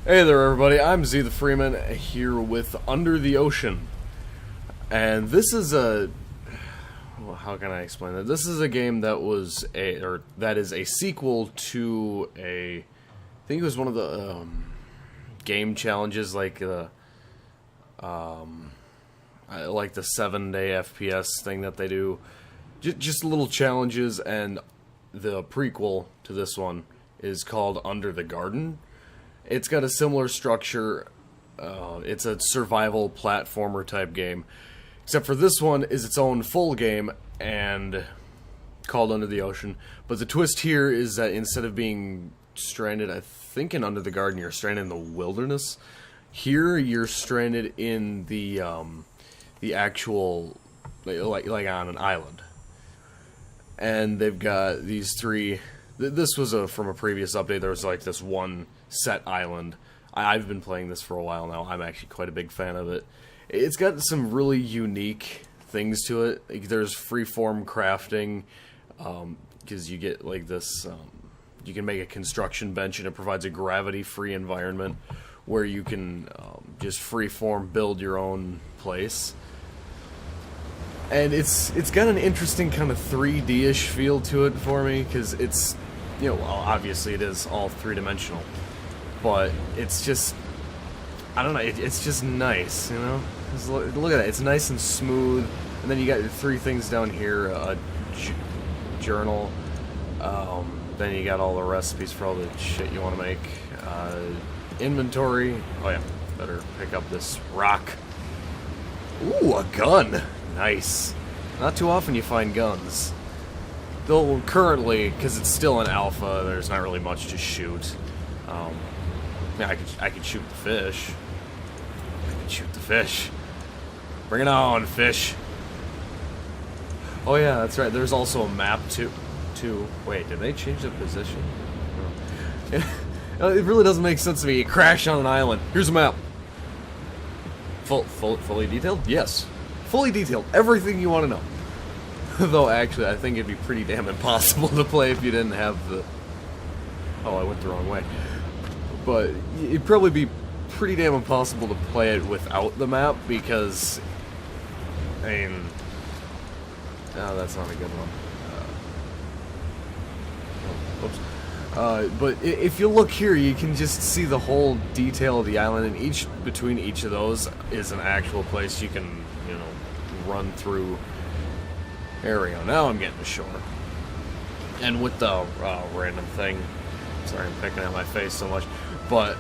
Hey there everybody, I'm Z the Freeman here with Under the Ocean. And this is a... well, how can I explain that? This is a game that was that is a sequel to I think it was one of the game challenges like the 7-day FPS thing that they do. Just little challenges, and the prequel to this one is called Under the Garden. It's got a similar structure. It's a survival platformer type game, except for this one is its own full game and called Under the Ocean. But the twist here is that instead of being stranded, I think in Under the Garden, you're stranded in the wilderness. Here, you're stranded in the actual like on an island, and they've got these three. This was from a previous update. There was like this one set island. I've been playing this for a while now. I'm actually quite a big fan of it. It's got some really unique things to it. Like, there's freeform crafting, because you get like this. You can make a construction bench, and it provides a gravity-free environment where you can just freeform build your own place. And it's got an interesting kind of 3D-ish feel to it for me, because it's, well, obviously it is all three-dimensional, but it's just, I don't know, it's just nice, look at it, it's nice and smooth. And then you got your three things down here, a journal, then you got all the recipes for all the shit you want to make, inventory, oh yeah, better pick up this rock. Ooh, a gun! Nice. Not too often you find guns. Though currently, because it's still in alpha, there's not really much to shoot. Yeah, I could shoot the fish. I could shoot the fish. Bring it on, fish. Oh yeah, that's right. There's also a map too. Wait, did they change the position? Oh. It really doesn't make sense to me. You crash on an island. Here's a map. Fully detailed? Yes. Fully detailed. Everything you want to know. Though, actually, I think it'd be pretty damn impossible to play if you didn't have the... Oh, I went the wrong way. But it'd probably be pretty damn impossible to play it without the map, because... I mean... Oh, that's not a good one. Oops. But if you look here, you can just see the whole detail of the island, and between each of those is an actual place you can, run through. There we go. Now I'm getting to shore. And with the random thing, sorry I'm picking at my face so much, but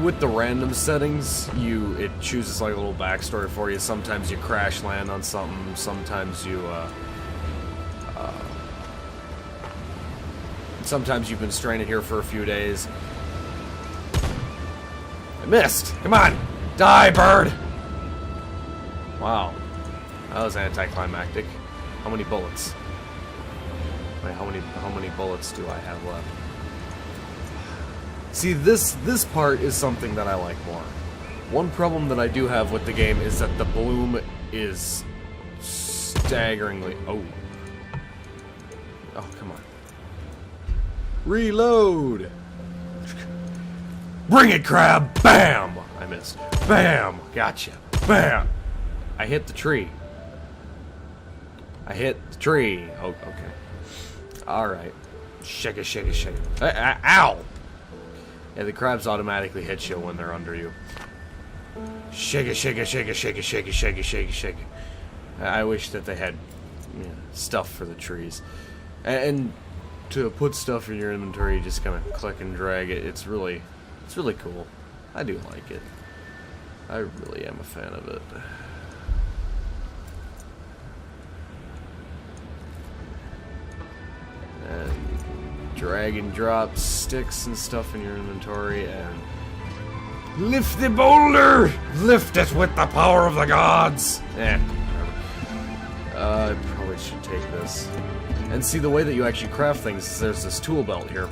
with the random settings, it chooses like a little backstory for you. Sometimes you crash land on something. Sometimes Sometimes you've been stranded here for a few days. I missed! Come on! Die, bird! Wow. That was anticlimactic. How many bullets? Wait, how many bullets do I have left? See, this part is something that I like more. One problem that I do have with the game is that the bloom is staggeringly... Oh, come on. Reload! Bring it, crab! Bam! I missed. Bam! Gotcha. Bam! I hit the tree. I hit the tree. Oh, okay. Alright. Shake it, shake it, shake it. Ow! Yeah, the crabs automatically hit you when they're under you. Shake it, shake it, shake it, shake it, shake it, shake it, shake it, shake it. I wish that they had stuff for the trees. And to put stuff in your inventory, you just kind of click and drag it. It's really cool. I do like it. I really am a fan of it. And you can drag and drop sticks and stuff in your inventory and lift the boulder! Lift it with the power of the gods! I probably should take this. And see, the way that you actually craft things is there's this tool belt here.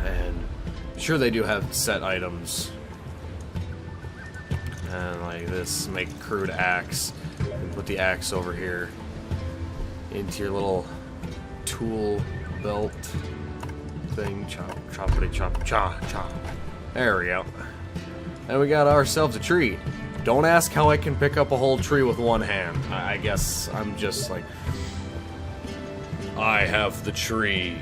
And sure, they do have set items. And like this, make a crude axe. And put the axe over here into your little tool belt thing. Chop, choppity, chop, cha, chop. There we go. And we got ourselves a tree. Don't ask how I can pick up a whole tree with one hand. I guess I'm just like... I have the tree.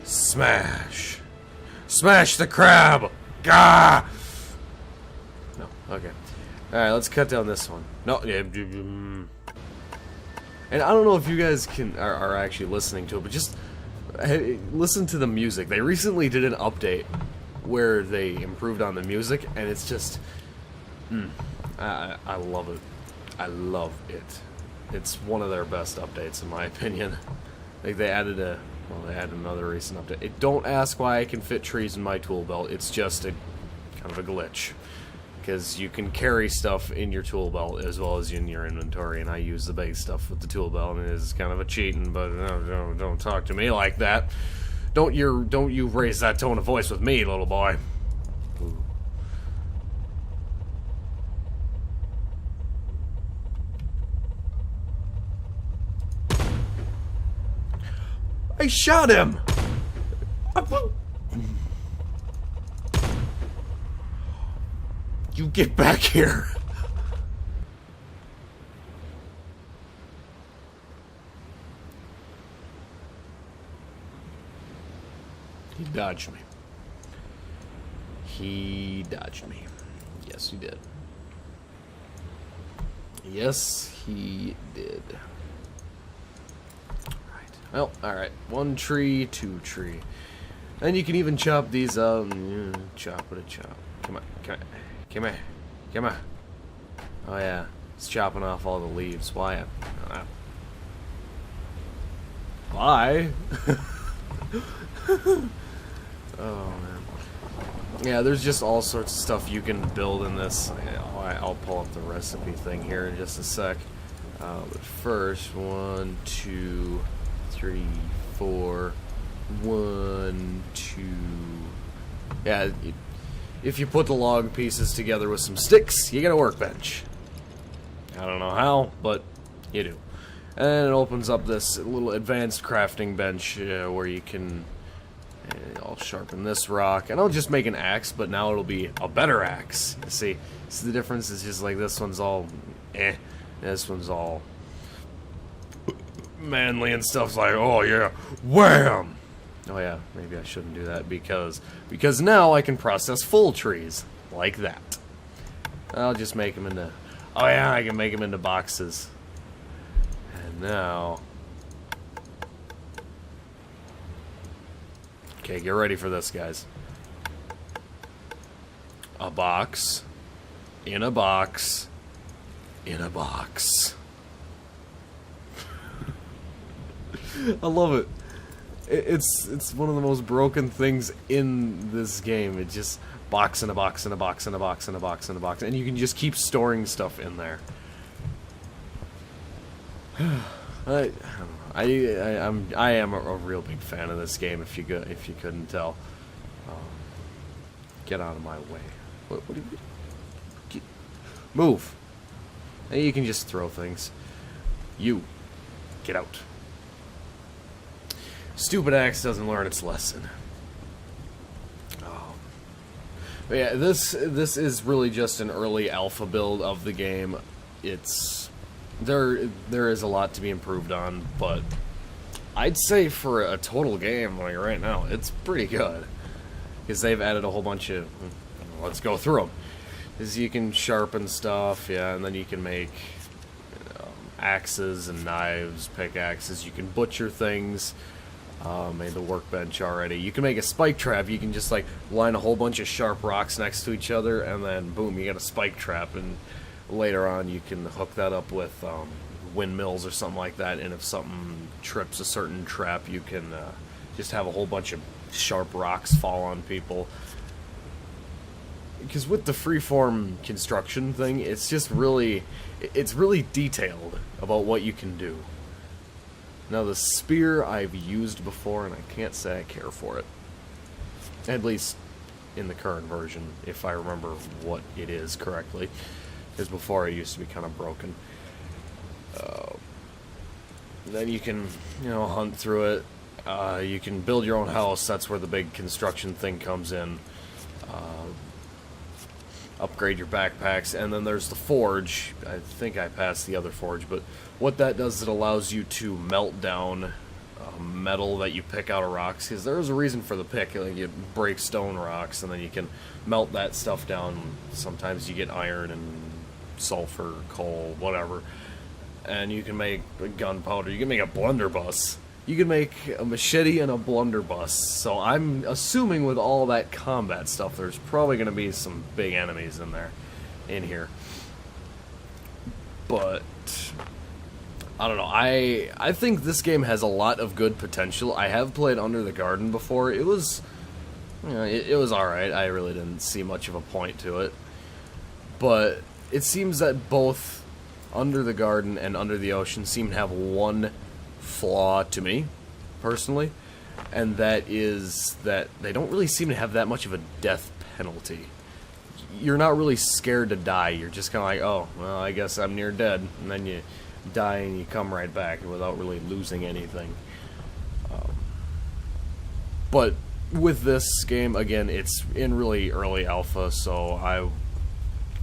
Smash. Smash the crab! Gah! No, okay. Alright, let's cut down this one. No, yeah. And I don't know if you guys are actually listening to it, but just listen to the music. They recently did an update where they improved on the music, and it's just... I love it. I love it. It's one of their best updates, in my opinion. Like, they added another recent update. Don't ask why I can fit trees in my tool belt. It's just a kind of a glitch. Because you can carry stuff in your tool belt as well as in your inventory, and I use the base stuff with the tool belt, and it is kind of a cheating, but don't talk to me like that. Don't you raise that tone of voice with me, little boy. Ooh. I shot him! You get back here! He dodged me. He dodged me. Yes, he did. Yes, he did. Well, alright. One tree, two tree. And you can even chop these up. Chop with a chop. Come on, come on. Come here. Come on. Oh yeah. It's chopping off all the leaves. Why? Why? Oh man. Yeah, there's just all sorts of stuff you can build in this. I'll pull up the recipe thing here in just a sec. But first, 1, 2, 3, 4, 1, 2. Yeah, if you put the log pieces together with some sticks, you get a workbench. I don't know how, but you do. And it opens up this little advanced crafting bench where you can... I'll sharpen this rock, and I'll just make an axe, but now it'll be a better axe. You see the difference is just like this one's all this one's all manly and stuff's like, oh yeah, wham! Oh yeah, maybe I shouldn't do that because now I can process full trees like that. I'll just make them into... Oh yeah, I can make them into boxes. And now... Okay, get ready for this, guys. A box. In a box. In a box. I love it. It's one of the most broken things in this game. It just box in a box in a box in a box in a box in a box, and you can just keep storing stuff in there. I am a real big fan of this game. If you couldn't tell, get out of my way. What do you move? And you can just throw things. You get out. Stupid axe doesn't learn its lesson. Oh. But yeah, this is really just an early alpha build of the game. It's there is a lot to be improved on, but I'd say for a total game like right now, it's pretty good because they've added a whole bunch of. Let's go through them. Is you can sharpen stuff, yeah, and then you can make axes and knives, pickaxes. You can butcher things. Made the workbench already. You can make a spike trap. You can just like line a whole bunch of sharp rocks next to each other, and then boom, you got a spike trap. And later on, you can hook that up with windmills or something like that. And if something trips a certain trap, you can just have a whole bunch of sharp rocks fall on people. Because with the freeform construction thing, it's really detailed about what you can do. Now the spear I've used before, and I can't say I care for it. At least in the current version, if I remember what it is correctly. Because before it used to be kind of broken. Then you can, hunt through it. You can build your own house. That's where the big construction thing comes in. Upgrade your backpacks, and then there's the forge. I think I passed the other forge, but what that does is it allows you to melt down metal that you pick out of rocks, because there's a reason for the pick. Like, you break stone rocks, and then you can melt that stuff down. Sometimes you get iron and sulfur, coal, whatever, and you can make gunpowder. You can make a blunderbuss. You can make a machete and a blunderbuss. So I'm assuming with all that combat stuff, there's probably going to be some big enemies in here. But I don't know. I think this game has a lot of good potential. I have played Under the Garden before. It was, it was all right. I really didn't see much of a point to it. But it seems that both Under the Garden and Under the Ocean seem to have one flaw to me, personally, and that is that they don't really seem to have that much of a death penalty. You're not really scared to die. You're just kind of like, oh, well, I guess I'm near dead, and then you die and you come right back without really losing anything. But with this game, again, it's in really early alpha, so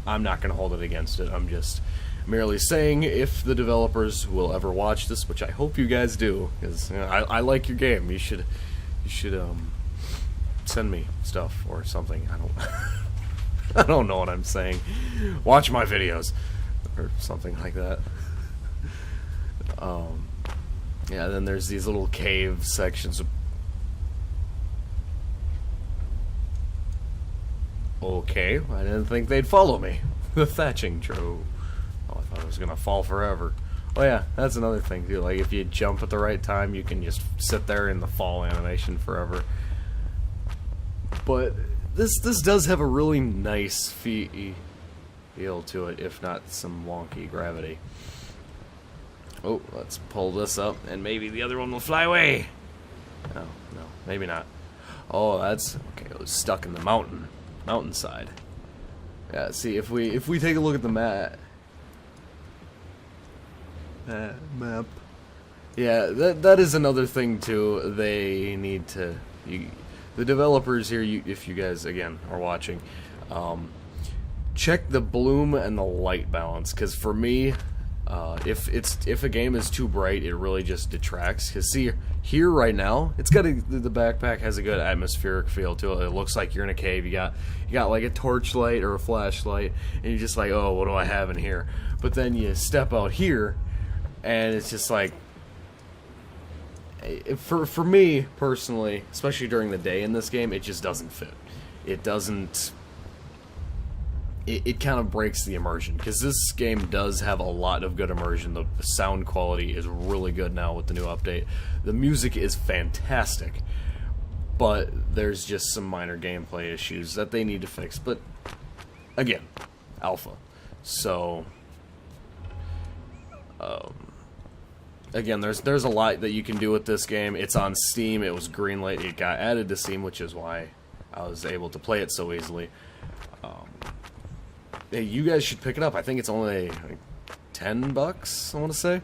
I'm not going to hold it against it. I'm just merely saying, if the developers will ever watch this, which I hope you guys do, because I like your game. You should send me stuff or something. I don't know what I'm saying. Watch my videos or something like that. Yeah. Then there's these little cave sections. Okay, I didn't think they'd follow me. The thatching trove. Oh, I thought it was gonna fall forever. Oh yeah, that's another thing too. Like, if you jump at the right time, you can just sit there in the fall animation forever. But this does have a really nice feel to it, if not some wonky gravity. Oh, let's pull this up, and maybe the other one will fly away. No, maybe not. Oh, that's okay. It was stuck in the mountainside. Yeah, see, if we take a look at the map. Yeah, that is another thing too. They need to, the developers here, if you guys again are watching, check the bloom and the light balance, because for me, if a game is too bright, it really just detracts. Because see, here right now, it's got the backpack has a good atmospheric feel to it. It looks like you're in a cave. You got like a torchlight or a flashlight, and you're just like, oh, what do I have in here? But then you step out here, and it's just like, for me personally, especially during the day in this game, it just doesn't fit. It doesn't. It kind of breaks the immersion, because this game does have a lot of good immersion. The sound quality is really good now with the new update. The music is fantastic, but there's just some minor gameplay issues that they need to fix. But again, alpha. So again, there's a lot that you can do with this game. It's on Steam. It was greenlit. It got added to Steam, which is why I was able to play it so easily. Hey, you guys should pick it up. I think it's only like $10, I want to say.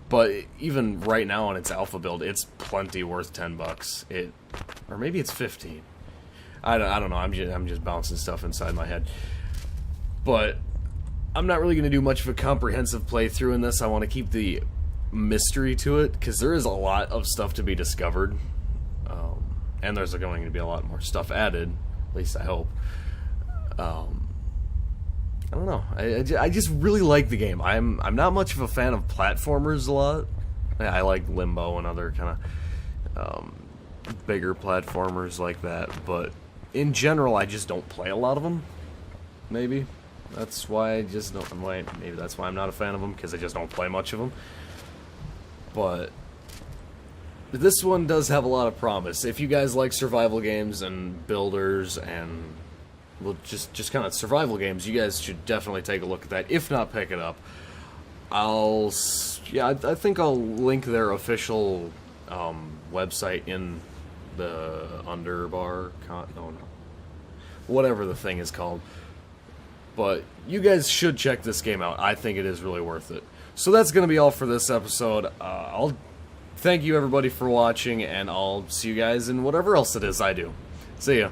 But even right now on its alpha build, it's plenty worth $10. Or maybe it's 15. I don't know. I'm just bouncing stuff inside my head. But I'm not really going to do much of a comprehensive playthrough in this. I want to keep the mystery to it, because there is a lot of stuff to be discovered. And there's going to be a lot more stuff added. At least I hope. I don't know. I just really like the game. I'm not much of a fan of platformers a lot. I like Limbo and other kind of bigger platformers like that. But in general, I just don't play a lot of them. Maybe that's why I just don't. Maybe that's why I'm not a fan of them, because I just don't play much of them. But this one does have a lot of promise. If you guys like survival games and builders and just kind of survival games, you guys should definitely take a look at that. If not, pick it up. I think I'll link their official website in the underbar. Whatever the thing is called. But you guys should check this game out. I think it is really worth it. So that's going to be all for this episode. I'll thank you everybody for watching, and I'll see you guys in whatever else it is I do. See ya.